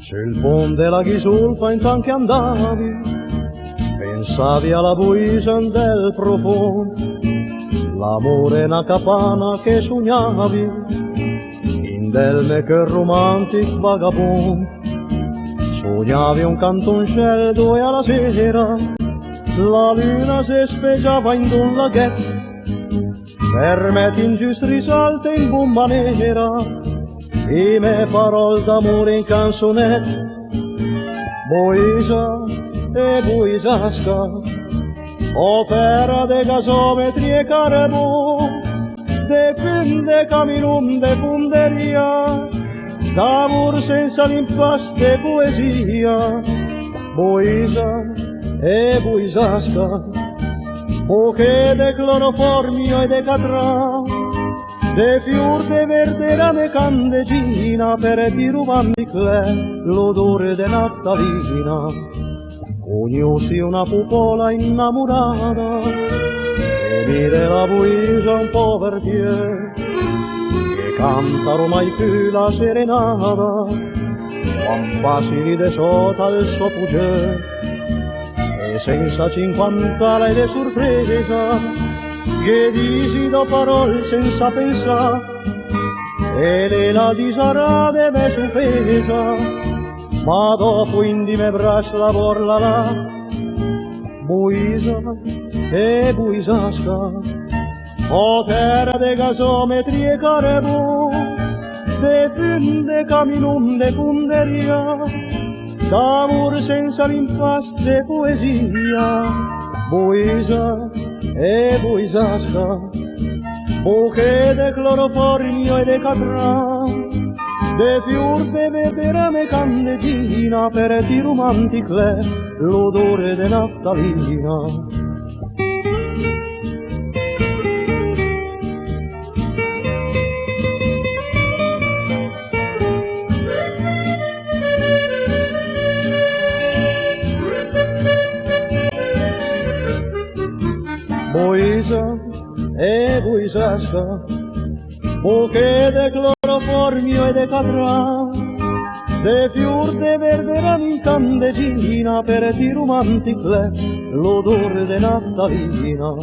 Sul ponte la chisulfa intanto che andavi, pensavi alla buisa del profondo, l'amore è una capana che sognavi, in del che romantic vagabondo. Sognavi un cantoncello e alla sera la luna si speggiava in un laghetto, per me ingiusti risalte in bomba nera, e me parole d'amore in canzonette. Boisa e boisasca, o terra de gasometri e carbon, de film de caminum de funderia, d'amor senza l'impasto de poesia. Boisa e boisasca, bocche de cloroformio e de catrà, de fior de verdera de candegina, per di rubandicle l'odore de naftalina. Cognosi una pupola innamorata e vide la buisa un po' per piede, che canta ormai più la serenata, quando passi de sotto al suo pugè, e senza 50 lei de sorpresa, che disi do parole senza pensare, e lei la disarà de me soffesa, ma dopo indi me braccia la borla là. Buisa e buisasca, o terra de gasometri e carbon, de film de caminum de funderia, d'amor senza l'impasto de poesia. Buisa e boisasca, bocche de cloroformio e de catrà, de fior de verdera me candegina, per di romanticle l'odore de naftalina. Boisa e boisasca, bocche de cloroformio e de catrà, de fior de verdera in candegina, per di romanticle l'odore de naftalina.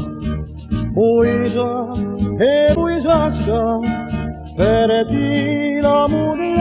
Boisa e boisasca, per di l'amore